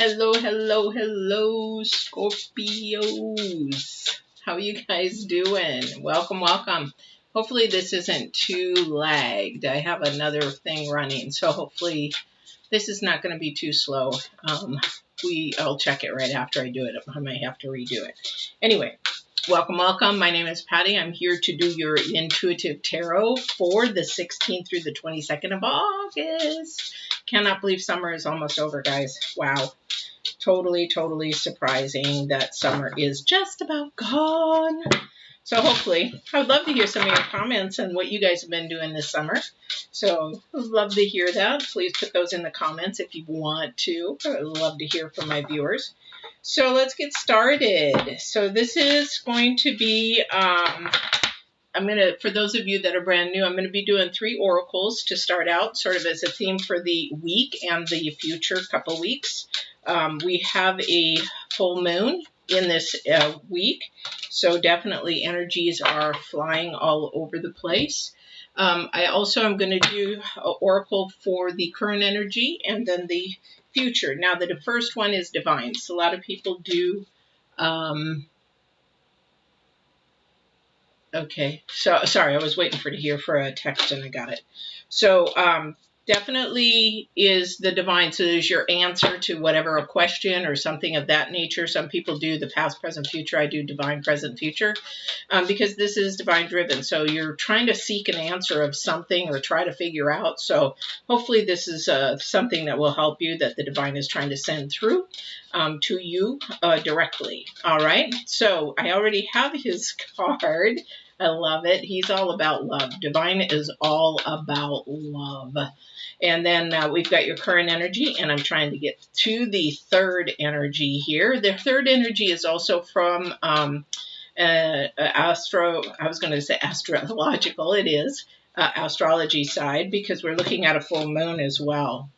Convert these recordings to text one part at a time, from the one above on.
Hello, hello, hello, Scorpios. How you guys doing? Welcome, welcome. Hopefully this isn't too lagged. I have another thing running, so hopefully this is not going to be too slow. I'll check it right after I do it. I might have to redo it. Anyway, welcome, welcome. My name is Patty. I'm here to do your intuitive tarot for the 16th through the 22nd of August. Cannot believe summer is almost over, guys. Wow. Totally, totally surprising that summer is just about gone. So hopefully, I would love to hear some of your comments and what you guys have been doing this summer. So I'd love to hear that. Please put those in the comments if you want to. I would love to hear from my viewers. So let's get started. So this is going to be, for those of you that are brand new, I'm going to be doing 3 oracles to start out, sort of as a theme for the week and the future couple weeks. We have a full moon in this week, so definitely energies are flying all over the place. I also am going to do an oracle for the current energy and then the future. Now, the first one is divine. So a lot of people do... Okay, so sorry, I was waiting to hear for a text and I got it. So definitely is the divine. So there's your answer to whatever a question or something of that nature. Some people do the past, present, future. I do divine, present, future because this is divine driven. So you're trying to seek an answer of something or try to figure out. So hopefully this is something that will help you, that the divine is trying to send through to you directly. All right. So I already have his card. I love it. He's all about love. Divine is all about love. And then we've got your current energy, and I'm trying to get to the third energy here. The third energy is also from astrological. It is astrology side, because we're looking at a full moon as well.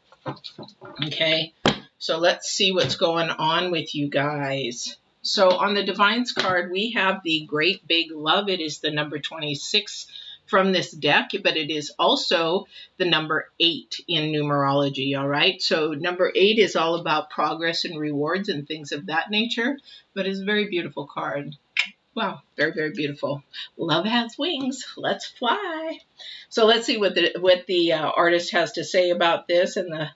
Okay, so let's see what's going on with you guys. So on the Divine's card, we have the Great Big Love. It is the number 26 from this deck, but it is also the number 8 in numerology, all right? So number 8 is all about progress and rewards and things of that nature, but it's a very beautiful card. Wow, very, very beautiful. Love has wings. Let's fly. So let's see what the artist has to say about this. And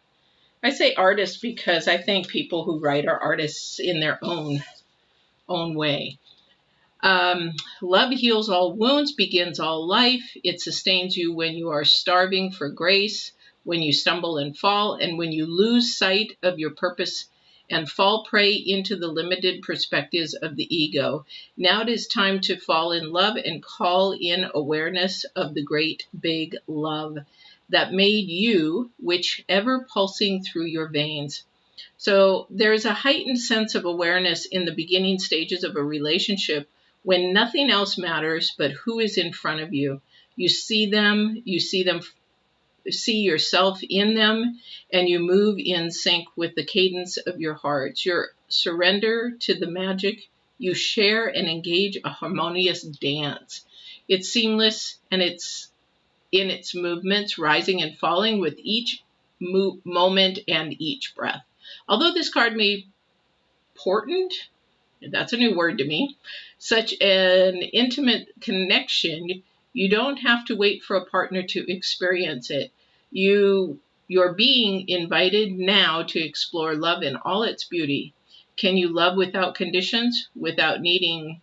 I say artist because I think people who write are artists in their own way. Love heals all wounds, begins all life. It sustains you when you are starving for grace, when you stumble and fall, and when you lose sight of your purpose and fall prey into the limited perspectives of the ego. Now it is time to fall in love and call in awareness of the great big love that made you, whichever pulsing through your veins. So there's a heightened sense of awareness in the beginning stages of a relationship when nothing else matters but who is in front of you. You see them, see yourself in them, and you move in sync with the cadence of your hearts. You surrender to the magic. You share and engage a harmonious dance. It's seamless, and it's in its movements, rising and falling with each moment and each breath. Although this card may be important, that's a new word to me, such an intimate connection, you don't have to wait for a partner to experience it. You're being invited now to explore love in all its beauty. Can you love without conditions, without needing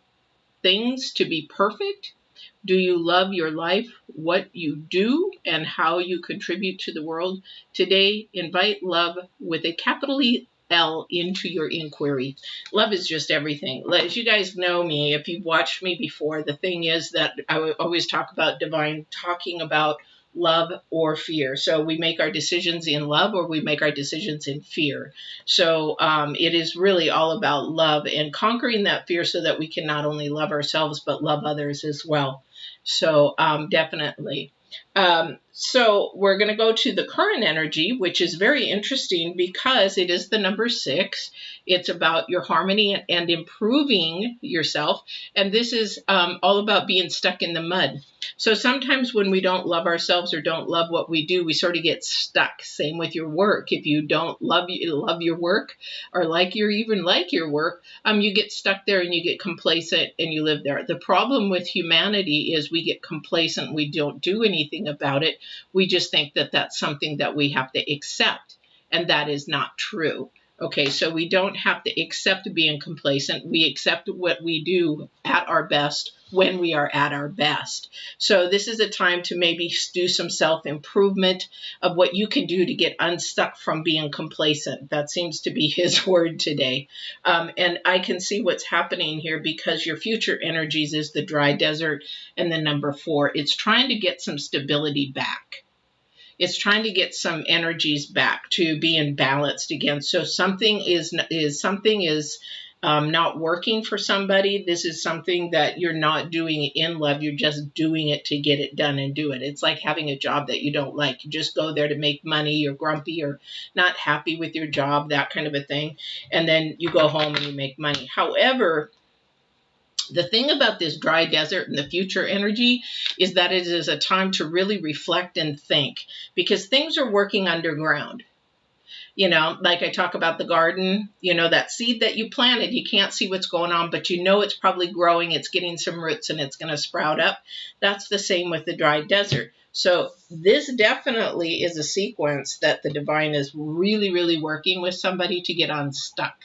things to be perfect? Do you love your life, what you do, and how you contribute to the world? Today, invite love with a capital L into your inquiry. Love is just everything. As you guys know me, if you've watched me before, the thing is that I always talk about divine, talking about love or fear. So we make our decisions in love or we make our decisions in fear. So it is really all about love and conquering that fear so that we can not only love ourselves but love others as well. So definitely. So we're going to go to the current energy, which is very interesting because it is the number 6. It's about your harmony and improving yourself. And this is all about being stuck in the mud. So sometimes when we don't love ourselves or don't love what we do, we sort of get stuck. Same with your work. If you don't love your work or even like your work, you get stuck there and you get complacent and you live there. The problem with humanity is we get complacent. We don't do anything about it. We just think that that's something that we have to accept, and that is not true. Okay, so we don't have to accept being complacent. We accept what we do at our best when we are at our best. So this is a time to maybe do some self-improvement of what you can do to get unstuck from being complacent. That seems to be his word today. And I can see what's happening here because your future energies is the dry desert and the number 4. It's trying to get some stability back. It's trying to get some energies back to being balanced again. So something is not working for somebody. This is something that you're not doing in love. You're just doing it to get it done and do it. It's like having a job that you don't like. You just go there to make money. You're grumpy or not happy with your job, that kind of a thing. And then you go home and you make money. However, the thing about this dry desert and the future energy is that it is a time to really reflect and think because things are working underground. You know, like I talk about the garden, you know, that seed that you planted, you can't see what's going on, but you know it's probably growing, it's getting some roots and it's going to sprout up. That's the same with the dry desert. So this definitely is a sequence that the divine is really, really working with somebody to get unstuck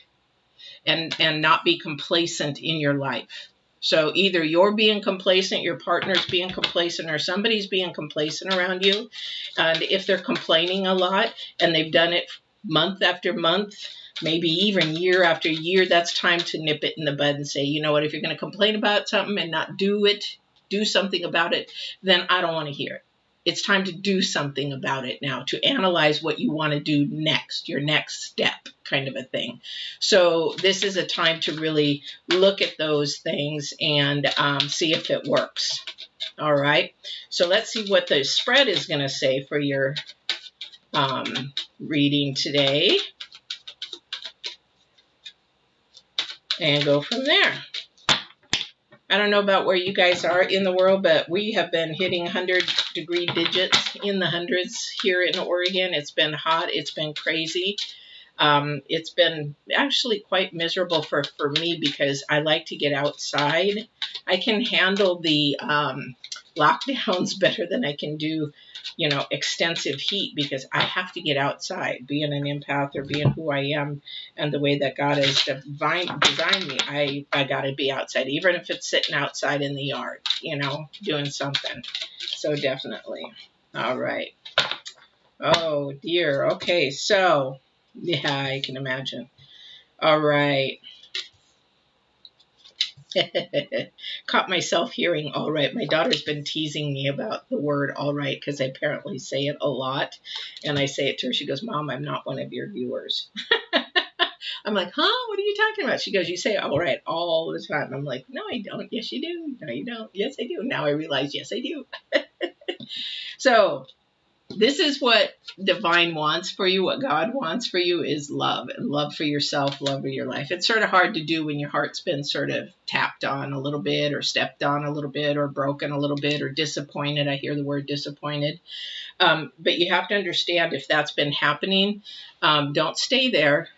and not be complacent in your life. So either you're being complacent, your partner's being complacent, or somebody's being complacent around you. And if they're complaining a lot and they've done it month after month, maybe even year after year, that's time to nip it in the bud and say, you know what, if you're going to complain about something and not do something about it, then I don't want to hear it. It's time to do something about it now, to analyze what you want to do next, your next step kind of a thing. So this is a time to really look at those things and see if it works. All right. So let's see what the spread is going to say for your reading today. And go from there. I don't know about where you guys are in the world, but we have been hitting 100-degree digits in the hundreds here in Oregon. It's been hot. It's been crazy. It's been actually quite miserable for me because I like to get outside. I can handle the lockdowns better than I can do, you know, extensive heat because I have to get outside. Being an empath or being who I am and the way that God has designed me, I got to be outside, even if it's sitting outside in the yard, you know, doing something. So definitely. All right. Oh, dear. Okay, so, yeah, I can imagine. All right. Caught myself hearing all right. My daughter's been teasing me about the word all right because I apparently say it a lot. And I say it to her. She goes, Mom, I'm not one of your viewers. I'm like, huh? What are you talking about? She goes, you say all right all the time. I'm like, no, I don't. Yes, you do. No, you don't. Yes, I do. Now I realize, yes, I do. So this is what divine wants for you. What God wants for you is love, and love for yourself, love for your life. It's sort of hard to do when your heart's been sort of tapped on a little bit or stepped on a little bit or broken a little bit or disappointed. I hear the word disappointed. But you have to understand if that's been happening, don't stay there.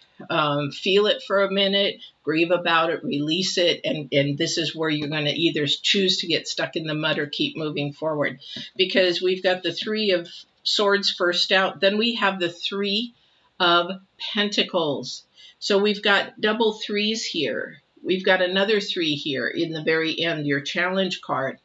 Feel it for a minute, grieve about it, release it, and this is where you're going to either choose to get stuck in the mud or keep moving forward. Because we've got the 3 of Swords first out, then we have the 3 of Pentacles. So we've got double 3s here. We've got another 3 here in the very end, your challenge card.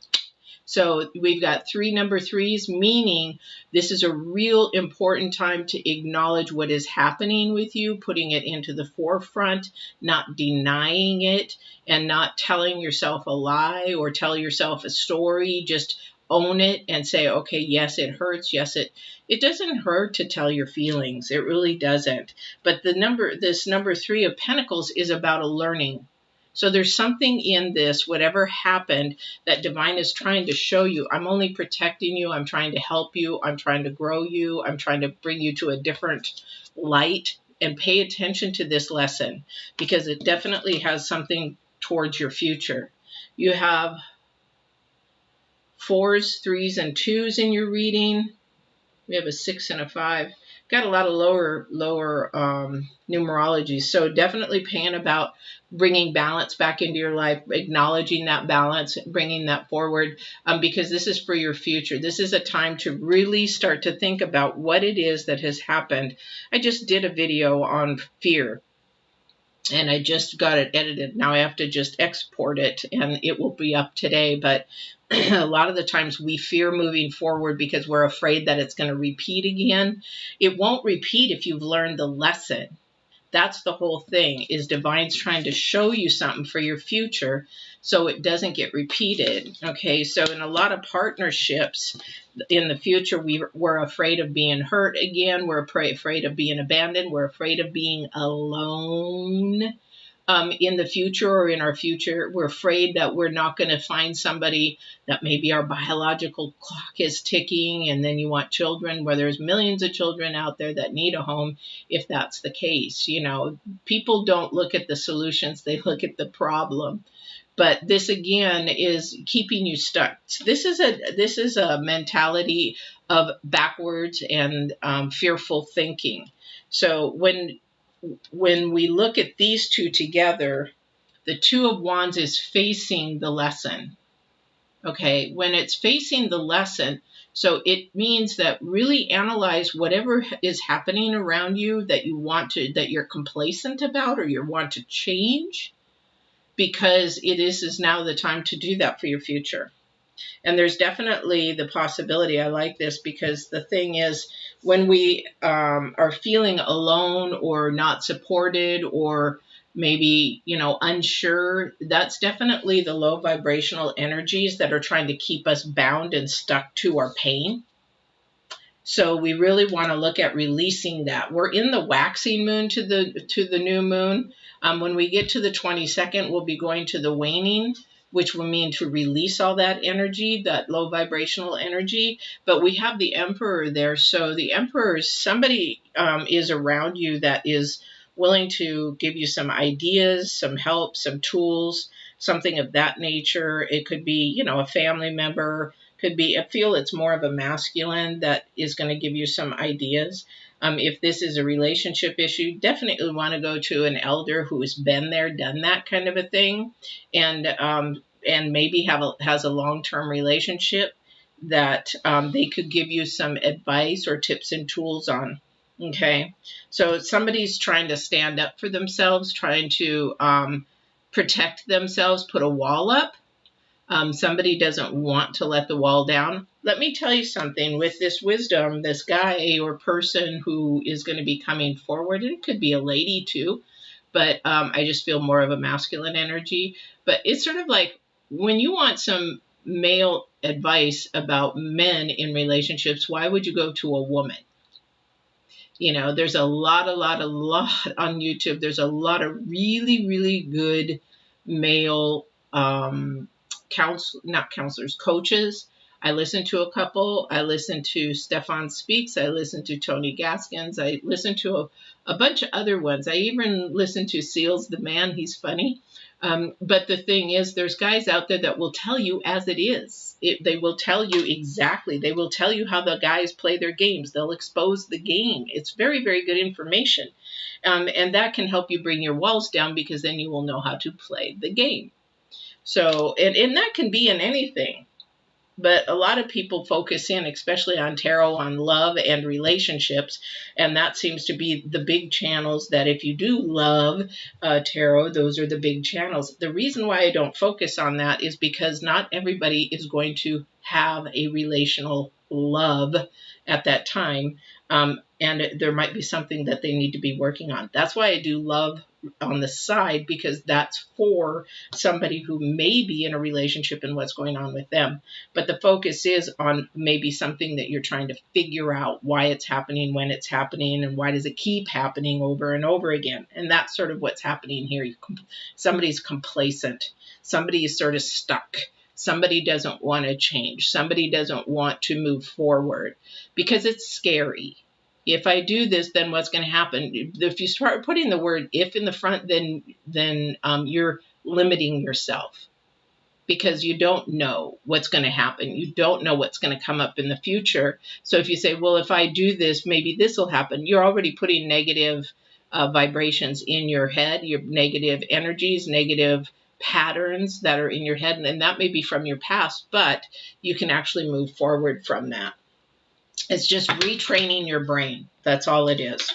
So we've got 3 number 3s, meaning this is a real important time to acknowledge what is happening with you, putting it into the forefront, not denying it, and not telling yourself a lie or tell yourself a story. Just own it and say, okay, yes, it hurts. Yes, it doesn't hurt to tell your feelings. It really doesn't. But this number 3 of Pentacles is about a learning. So there's something in this, whatever happened, that divine is trying to show you. I'm only protecting you. I'm trying to help you. I'm trying to grow you. I'm trying to bring you to a different light. And pay attention to this lesson, because it definitely has something towards your future. You have 4s, 3s, and 2s in your reading. We have a 6 and a 5. Got a lot of lower numerology. So definitely paying about bringing balance back into your life, acknowledging that balance, bringing that forward, because this is for your future. This is a time to really start to think about what it is that has happened. I just did a video on fear, and I just got it edited. Now I have to just export it, and it will be up today. But a lot of the times we fear moving forward because we're afraid that it's going to repeat again. It won't repeat if you've learned the lesson. That's the whole thing, is divine's trying to show you something for your future so it doesn't get repeated. Okay, so in a lot of partnerships in the future, we're afraid of being hurt again. We're afraid of being abandoned. We're afraid of being alone. In the future, or in our future, we're afraid that we're not going to find somebody, that maybe our biological clock is ticking, and then you want children, where there's millions of children out there that need a home. If that's the case, you know, people don't look at the solutions, they look at the problem. But this again is keeping you stuck. This is a mentality of backwards and fearful thinking. So when we look at these two together, the 2 of Wands is facing the lesson. Okay, when it's facing the lesson, so it means that really analyze whatever is happening around you that you're complacent about, or you want to change, because is now the time to do that for your future. And there's definitely the possibility, I like this, because the thing is, when we are feeling alone or not supported, or maybe, you know, unsure, that's definitely the low vibrational energies that are trying to keep us bound and stuck to our pain. So we really want to look at releasing that. We're in the waxing moon to the new moon. When we get to the 22nd, we'll be going to the waning, which will mean to release all that energy, that low vibrational energy. But we have the Emperor there. So the Emperor, somebody is around you that is willing to give you some ideas, some help, some tools, something of that nature. It could be, you know, a family member. Could be, I feel it's more of a masculine that is going to give you some ideas. If this is a relationship issue, definitely want to go to an elder who has been there, done that kind of a thing, and maybe has a long-term relationship that they could give you some advice or tips and tools on. Okay, so somebody's trying to stand up for themselves, trying to protect themselves, put a wall up. Somebody doesn't want to let the wall down. Let me tell you something. With this wisdom, this guy or person who is going to be coming forward, and it could be a lady too, but I just feel more of a masculine energy. But it's sort of like when you want some male advice about men in relationships, why would you go to a woman? You know, there's a lot on YouTube. There's a lot of really, really good male coaches. I listen to a couple. I listen to Stefan Speaks. I listen to Tony Gaskins. I listen to a bunch of other ones. I even listen to Seals the Man. He's funny. But the thing is, there's guys out there that will tell you as it is. They will tell you exactly. They will tell you how the guys play their games. They'll expose the game. It's very, very good information. And that can help you bring your walls down, because then you will know how to play the game. So, and that can be in anything. But a lot of people focus in, especially on tarot, on love and relationships. And that seems to be the big channels that if you do love tarot, those are the big channels. The reason why I don't focus on that is because not everybody is going to have a relational love at that time. And there might be something that they need to be working on. That's why I do love on the side, because that's for somebody who may be in a relationship and what's going on with them. But the focus is on maybe something that you're trying to figure out why it's happening, when it's happening, and why does it keep happening over and over again. And that's sort of what's happening here. Somebody's complacent. Somebody is sort of stuck. Somebody doesn't want to change. Somebody doesn't want to move forward because it's scary. If I do this, then what's going to happen? If you start putting the word if in the front, then you're limiting yourself, because you don't know what's going to happen. You don't know what's going to come up in the future. So if you say, well, if I do this, maybe this will happen, you're already putting negative vibrations in your head, your negative energies, negative patterns that are in your head. And that may be from your past, but you can actually move forward from that. It's just retraining your brain. That's all it is.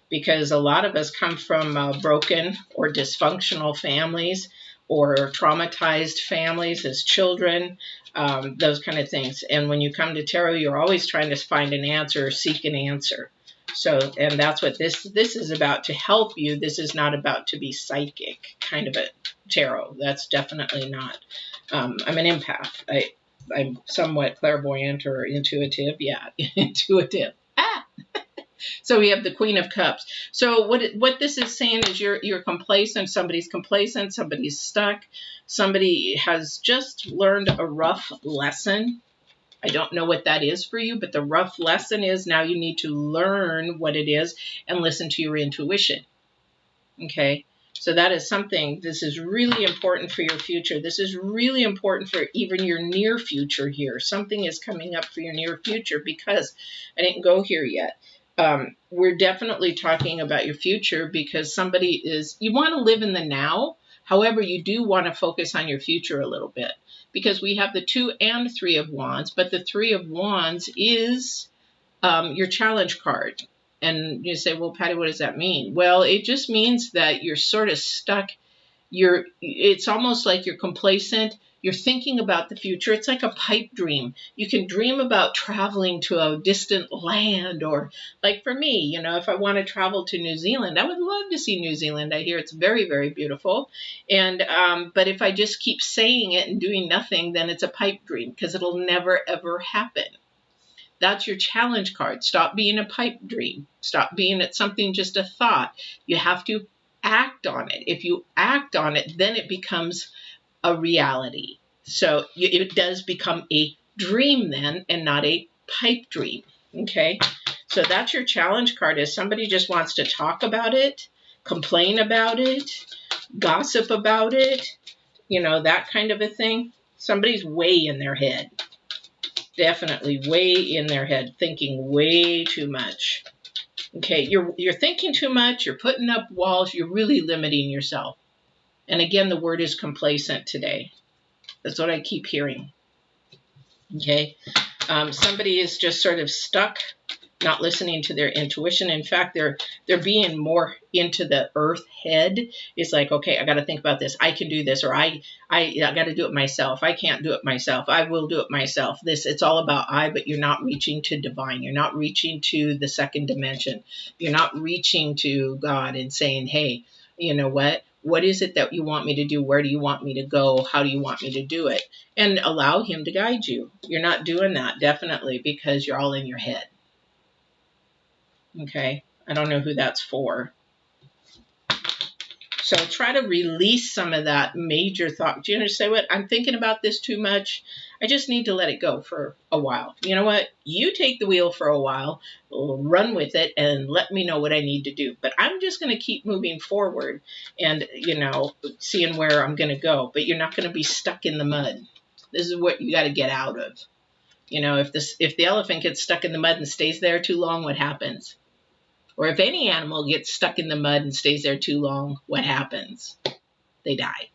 Because a lot of us come from broken or dysfunctional families or traumatized families as children, those kind of things. And when you come to tarot, you're always trying to find an answer or seek an answer. So, and that's what this is about, to help you. This is not about to be psychic kind of a tarot. That's definitely not. I'm an empath. I'm somewhat clairvoyant or intuitive. Yeah, intuitive. So we have the Queen of Cups. So what this is saying is you're complacent. Somebody's complacent. Somebody's stuck. Somebody has just learned a rough lesson. I don't know what that is for you, but the rough lesson is now you need to learn what it is and listen to your intuition. Okay? So that is something, this is really important for your future. This is really important for even your near future here. Something is coming up for your near future, because I didn't go here yet. We're definitely talking about your future, because you want to live in the now. However, you do want to focus on your future a little bit, because we have the 2 and 3 of Wands, but the 3 of Wands is your challenge card. And you say, well, Patty, what does that mean? Well, it just means that you're sort of stuck. It's almost like you're complacent. You're thinking about the future. It's like a pipe dream. You can dream about traveling to a distant land, or like for me, if I want to travel to New Zealand, I would love to see New Zealand. I hear it's very, very beautiful. And but if I just keep saying it and doing nothing, then it's a pipe dream, because it'll never, ever happen. That's your challenge card. Stop being a pipe dream. Stop being something just a thought. You have to act on it. If you act on it, then it becomes a reality. So it does become a dream then, and not a pipe dream. Okay? So that's your challenge card, is somebody just wants to talk about it, complain about it, gossip about it, that kind of a thing. Somebody's way in their head. Definitely way in their head, thinking way too much. Okay, you're thinking too much, you're putting up walls, you're really limiting yourself. And again, the word is complacent today. That's what I keep hearing. Okay, somebody is just sort of stuck, not listening to their intuition. In fact, they're being more into the earth head. It's like, okay, I got to think about this. I can do this, or I got to do it myself. I can't do it myself. I will do it myself. It's all about I, but you're not reaching to divine. You're not reaching to the second dimension. You're not reaching to God and saying, hey, you know what? What is it that you want me to do? Where do you want me to go? How do you want me to do it? And allow him to guide you. You're not doing that, definitely, because you're all in your head. Okay, I don't know who that's for. So try to release some of that major thought. Do you understand what? I'm thinking about this too much. I just need to let it go for a while. You know what? You take the wheel for a while, run with it, and let me know what I need to do. But I'm just going to keep moving forward and, seeing where I'm going to go. But you're not going to be stuck in the mud. This is what you got to get out of. If the elephant gets stuck in the mud and stays there too long, what happens? Or if any animal gets stuck in the mud and stays there too long, what happens? They die.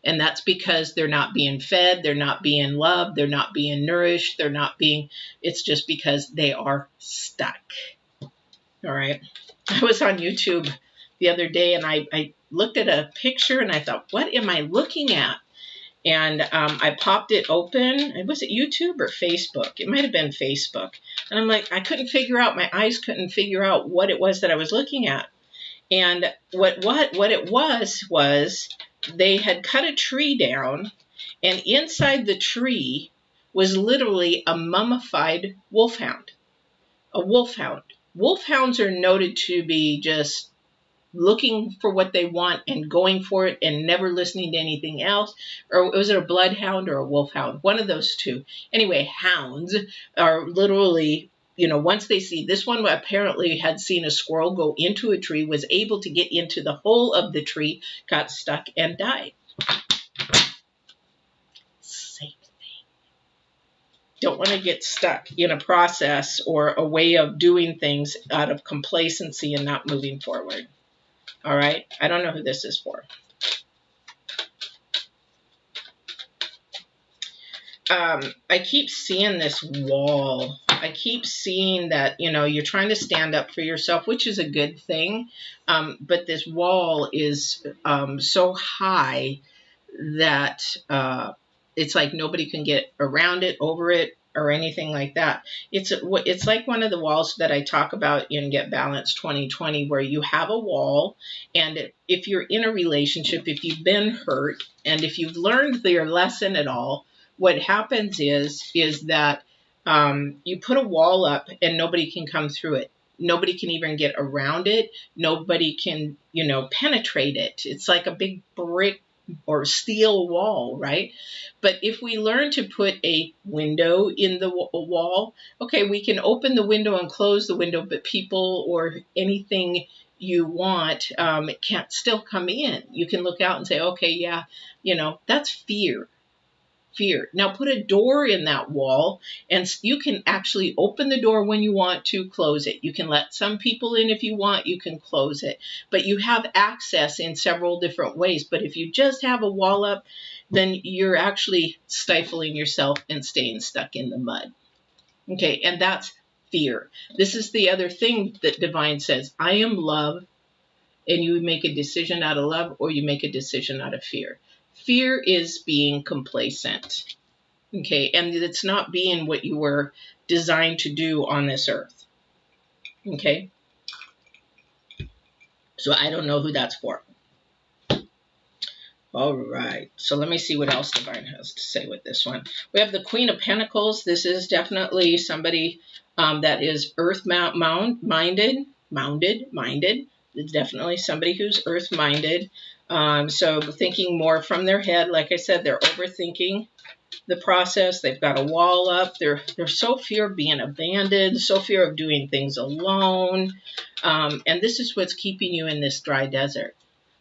And that's because they're not being fed, they're not being loved, they're not being nourished, it's just because they are stuck. All right. I was on YouTube the other day and I looked at a picture and I thought, what am I looking at? And I popped it open. Was it YouTube or Facebook? It might have been Facebook. And I'm like, I couldn't figure out, my eyes couldn't figure out what it was that I was looking at. And what it was they had cut a tree down, and inside the tree was literally a mummified wolfhound. A wolfhound. Wolfhounds are noted to be just looking for what they want and going for it and never listening to anything else. Or was it a bloodhound or a wolfhound? One of those two. Anyway, hounds are literally, you know, once they see, this one apparently had seen a squirrel go into a tree, was able to get into the hole of the tree, got stuck and died. Same thing. Don't want to get stuck in a process or a way of doing things out of complacency and not moving forward. All right, I don't know who this is for. I keep seeing this wall. I keep seeing that, you know, you're trying to stand up for yourself, which is a good thing. But this wall is so high that it's like nobody can get around it, over it, or anything like that. It's like one of the walls that I talk about in Get Balanced 2020, where you have a wall, and if you're in a relationship, if you've been hurt, and if you've learned your lesson at all, what happens is that you put a wall up and nobody can come through it. Nobody can even get around it. Nobody can, you know, penetrate it. It's like a big brick or steel wall, right? But if we learn to put a window in the wall, okay, we can open the window and close the window, but people or anything you want, it can't still come in. You can look out and say, okay, yeah, you know, that's fear. Fear. Now put a door in that wall, and you can actually open the door when you want to, close it. You can let some people in if you want, you can close it. But you have access in several different ways. But if you just have a wall up, then you're actually stifling yourself and staying stuck in the mud. Okay, and that's fear. This is the other thing that Divine says, I am love, and you make a decision out of love or you make a decision out of fear. Fear is being complacent, okay? And it's not being what you were designed to do on this earth, okay? So I don't know who that's for. All right, so let me see what else Divine has to say with this one. We have the Queen of Pentacles. This is definitely somebody that is earth-minded. It's definitely somebody who's earth-minded. So thinking more from their head. Like I said, they're overthinking the process. They've got a wall up. They're so fear of being abandoned, so fear of doing things alone. And this is what's keeping you in this dry desert.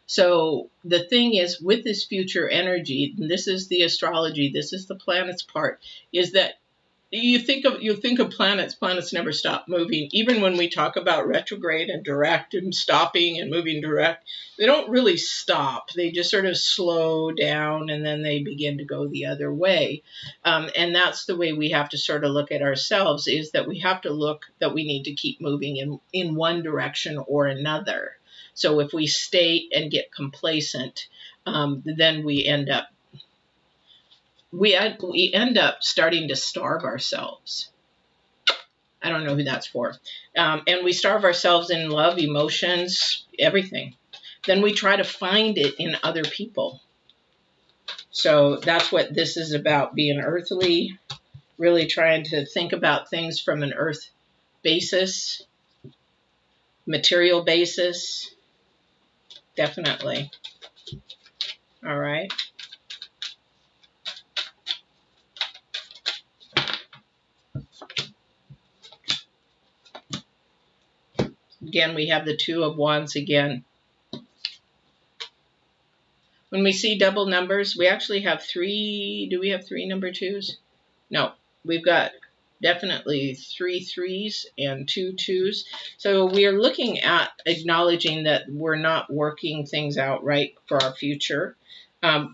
So the thing is, with this future energy, and this is the astrology, this is the planets part, is that you think of planets never stop moving. Even when we talk about retrograde and direct and stopping and moving direct, they don't really stop. They just sort of slow down and then they begin to go the other way. And that's the way we have to sort of look at ourselves, is that we have to look that we need to keep moving in one direction or another. So if we stay and get complacent, then we end up starting to starve ourselves. I don't know who that's for. And we starve ourselves in love, emotions, everything. Then we try to find it in other people. So that's what this is about, being earthly, really trying to think about things from an earth basis, material basis. Definitely. All right. Again, we have the Two of Wands again. When we see double numbers, we actually have three. Do we have three number twos? No, we've got definitely 3 3s and 2 2s. So we are looking at acknowledging that we're not working things out right for our future.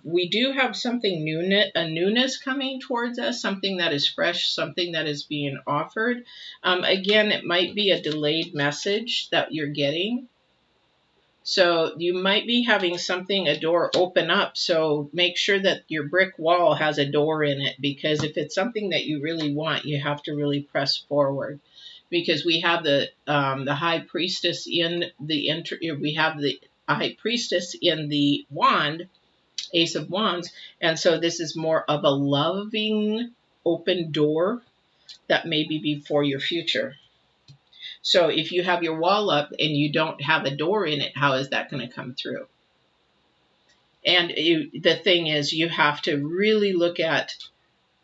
We do have something a newness coming towards us, something that is fresh, something that is being offered. Again, it might be a delayed message that you're getting. So you might be having a door open up. So make sure that your brick wall has a door in it, because if it's something that you really want, you have to really press forward, because we have the High Priestess in the we have the High Priestess in the wand, Ace of Wands, and so this is more of a loving open door that may be before your future. So if you have your wall up and you don't have a door in it, how is that going to come through? And the thing is, you have to really look at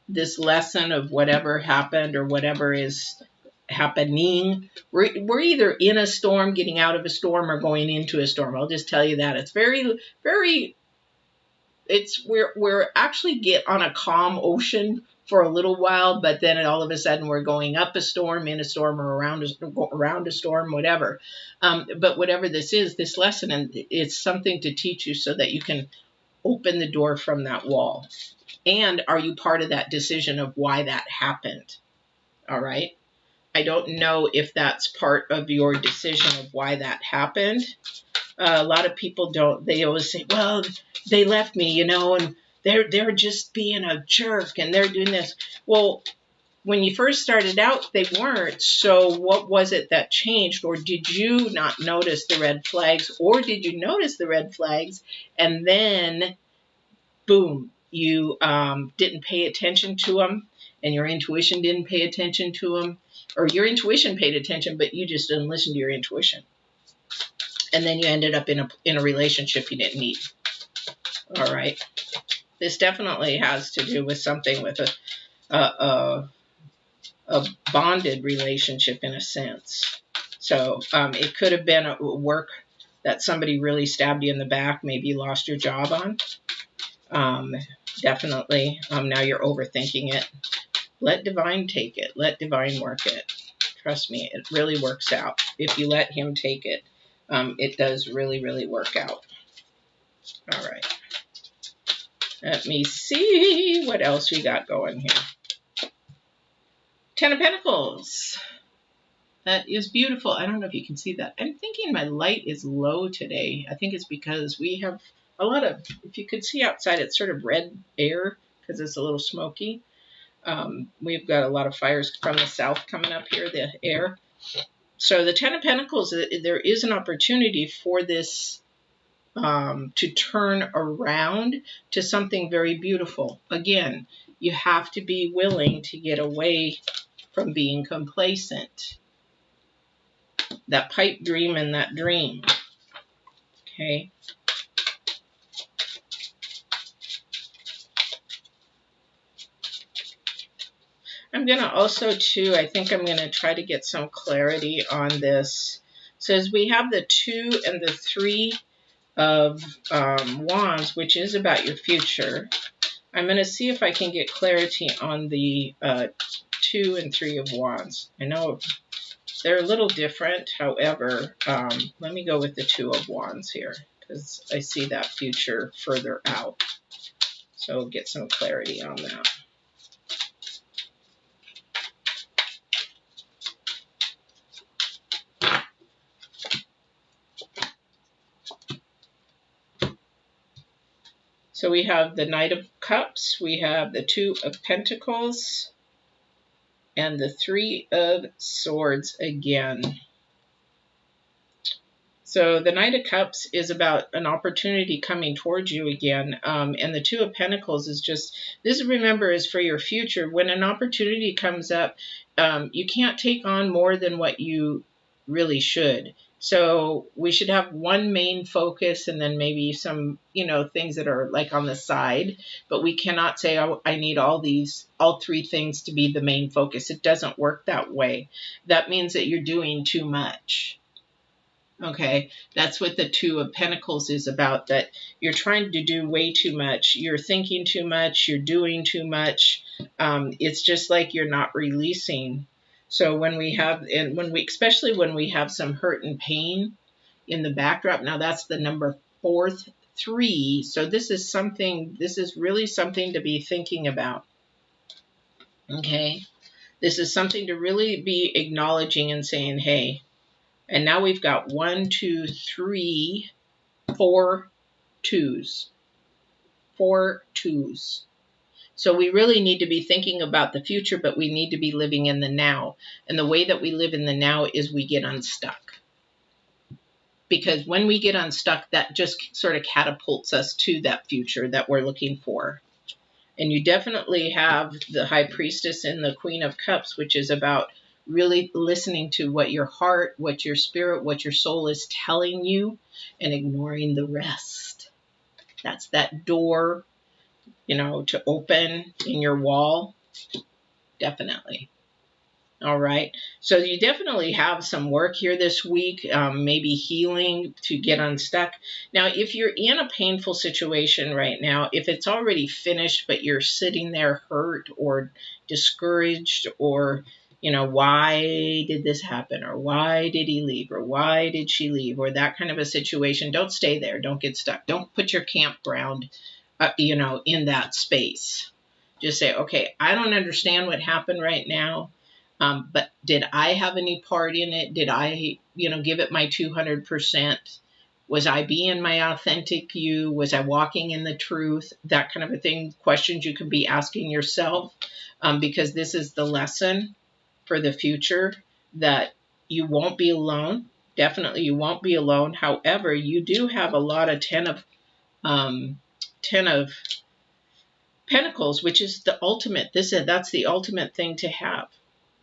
this lesson of whatever happened or whatever is happening. We're either in a storm, getting out of a storm, or going into a storm. I'll just tell you that. It's very, very, we're actually get on a calm ocean for a little while, but then all of a sudden we're going up a storm, in a storm, or around a storm, whatever. But whatever this is, this lesson, and it's something to teach you so that you can open the door from that wall. And are you part of that decision of why that happened? All right. I don't know if that's part of your decision of why that happened. A lot of people don't. They always say, well, they left me, you know, and they're just being a jerk and they're doing this. Well, when you first started out, they weren't. So what was it that changed? Or did you not notice the red flags? Or did you notice the red flags and then, boom, you didn't pay attention to them, and your intuition didn't pay attention to them, or your intuition paid attention, but you just didn't listen to your intuition. And then you ended up in a relationship you didn't need. All right. This definitely has to do with something with a bonded relationship in a sense. So it could have been a work that somebody really stabbed you in the back, maybe you lost your job on. Definitely. Now you're overthinking it. Let divine take it. Let divine work it. Trust me, it really works out. If you let him take it, it does really, really work out. All right. Let me see what else we got going here. Ten of Pentacles. That is beautiful. I don't know if you can see that. I'm thinking my light is low today. I think it's because we have a lot of, if you could see outside, it's sort of red air because it's a little smoky. We've got a lot of fires from the south coming up here, the air. So the Ten of Pentacles, there is an opportunity for this to turn around to something very beautiful. Again, you have to be willing to get away from being complacent. That pipe dream and that dream. Okay. I'm going to also, too, I think I'm going to try to get some clarity on this. It says we have the 2 and the 3 of Wands, which is about your future. I'm going to see if I can get clarity on the 2 and 3 of Wands. I know they're a little different. However, let me go with the 2 of Wands here because I see that future further out. So get some clarity on that. So we have the Knight of Cups, we have the 2 of Pentacles, and the 3 of Swords again. So the Knight of Cups is about an opportunity coming towards you again. And the 2 of Pentacles is just, this remember is for your future. When an opportunity comes up, you can't take on more than what you really should. So we should have one main focus and then maybe some, things that are like on the side. But we cannot say, oh, I need all 3 things to be the main focus. It doesn't work that way. That means that you're doing too much. Okay, that's what the 2 of Pentacles is about, that you're trying to do way too much. You're thinking too much. You're doing too much. It's just like you're not releasing. So when we have, especially when we have some hurt and pain in the backdrop, now that's the number 4th 3. So this is really something to be thinking about. Okay, this is something to really be acknowledging and saying, hey. And now we've got 1, 2, 3, 4 twos. 4 twos. So we really need to be thinking about the future, but we need to be living in the now. And the way that we live in the now is we get unstuck. Because when we get unstuck, that just sort of catapults us to that future that we're looking for. And you definitely have the High Priestess and the Queen of Cups, which is about really listening to what your heart, what your spirit, what your soul is telling you, and ignoring the rest. That's that door, you know, to open in your wall. Definitely. All right. So you definitely have some work here this week, maybe healing to get unstuck. Now, if you're in a painful situation right now, if it's already finished, but you're sitting there hurt or discouraged, or, you know, why did this happen? Or why did he leave? Or why did she leave? Or that kind of a situation, don't stay there. Don't get stuck. Don't put your campground, you know, in that space. Just say, okay, I don't understand what happened right now. But did I have any part in it? Did I, you know, give it my 200%? Was I being my authentic you? Was I walking in the truth? That kind of a thing. Questions you could be asking yourself, because this is the lesson for the future, that you won't be alone. Definitely you won't be alone. However, you do have a lot of 10 of Pentacles, which is the ultimate. That's the ultimate thing to have.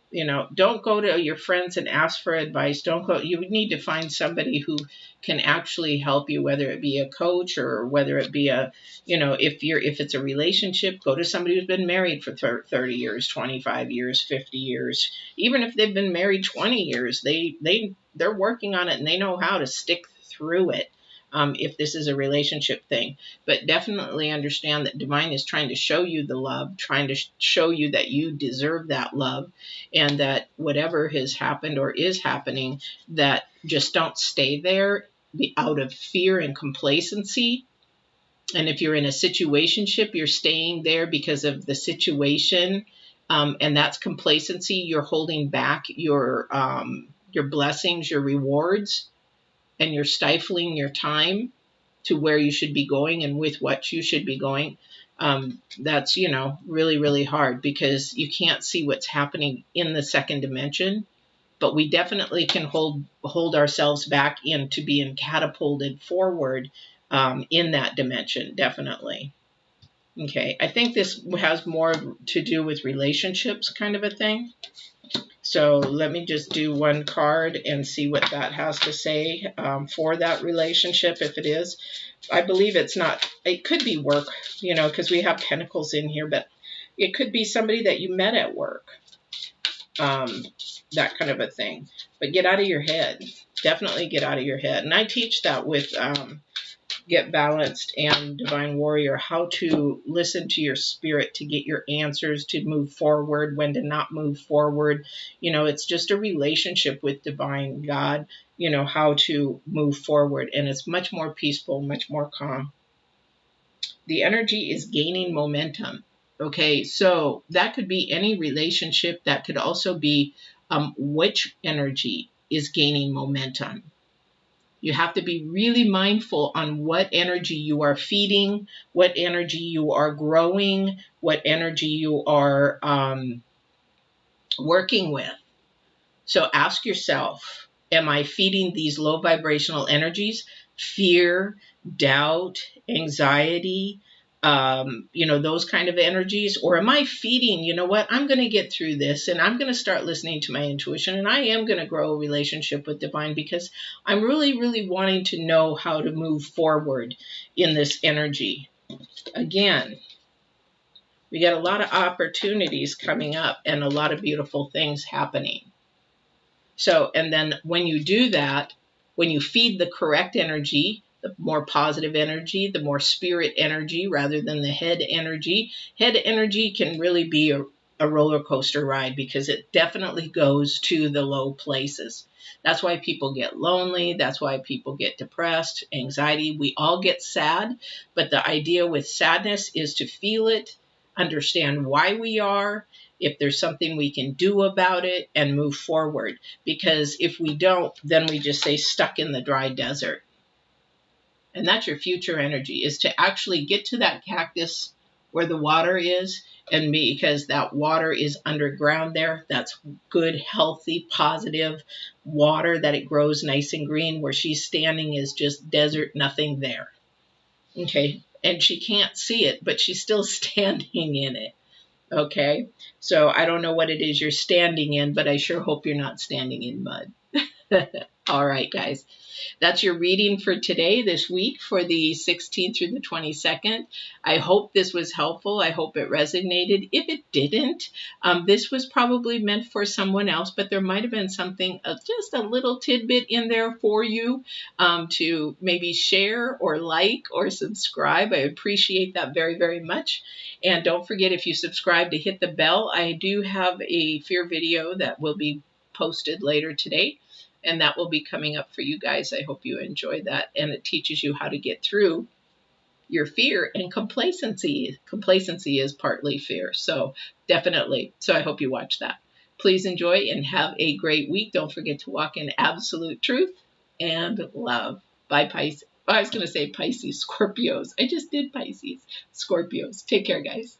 You know, don't go to your friends and ask for advice. Don't go. You need to find somebody who can actually help you, whether it be a coach or whether it be a, you know, if it's a relationship, go to somebody who's been married for 30 years, 25 years, 50 years. Even if they've been married 20 years, they're working on it and they know how to stick through it. If this is a relationship thing. But definitely understand that Divine is trying to show you the love, trying to show you that you deserve that love, and that whatever has happened or is happening, that just don't stay there out of fear and complacency. And if you're in a situationship, you're staying there because of the situation, and that's complacency. You're holding back your blessings, your rewards, and you're stifling your time to where you should be going and with what you should be going. That's, you know, really, really hard, because you can't see what's happening in the second dimension, but we definitely can hold ourselves back into being catapulted forward in that dimension, definitely. Okay, I think this has more to do with relationships kind of a thing. So let me just do one card and see what that has to say for that relationship, if it is. I believe it's not, it could be work, you know, because we have Pentacles in here, but it could be somebody that you met at work, that kind of a thing. But get out of your head. Definitely get out of your head. And I teach that with Get Balanced and Divine Warrior, how to listen to your spirit to get your answers, to move forward, when to not move forward. You know, it's just a relationship with Divine God, you know, how to move forward. And it's much more peaceful, much more calm. The energy is gaining momentum. Okay, so that could be any relationship. That could also be which energy is gaining momentum. You have to be really mindful on what energy you are feeding, what energy you are growing, what energy you are working with. So ask yourself, am I feeding these low vibrational energies? Fear, doubt, anxiety, you know, those kind of energies? Or am I feeding, you know what, I'm going to get through this and I'm going to start listening to my intuition and I am going to grow a relationship with Divine because I'm really, really wanting to know how to move forward in this energy. Again, we got a lot of opportunities coming up and a lot of beautiful things happening. So, and then when you do that, when you feed the correct energy, the more positive energy, the more spirit energy rather than the head energy. Head energy can really be a roller coaster ride because it definitely goes to the low places. That's why people get lonely. That's why people get depressed, anxiety. We all get sad, but the idea with sadness is to feel it, understand why we are, if there's something we can do about it, and move forward. Because if we don't, then we just stay stuck in the dry desert. And that's your future energy, is to actually get to that cactus where the water is, and because that water is underground there, that's good, healthy, positive water that it grows nice and green. Where she's standing is just desert, nothing there. Okay, and she can't see it, but she's still standing in it. Okay, so I don't know what it is you're standing in, but I sure hope you're not standing in mud. All right, guys. That's your reading for today, this week, for the 16th through the 22nd. I hope this was helpful. I hope it resonated. If it didn't, this was probably meant for someone else, but there might have been something, just a little tidbit in there for you to maybe share or like or subscribe. I appreciate that very, very much. And don't forget, if you subscribe, to hit the bell. I do have a fear video that will be posted later today, and that will be coming up for you guys. I hope you enjoy that. And it teaches you how to get through your fear and complacency. Complacency is partly fear. So definitely. So I hope you watch that. Please enjoy and have a great week. Don't forget to walk in absolute truth and love. Bye, Pisces. I was going to say Pisces, Scorpios. I just did Pisces, Scorpios. Take care, guys.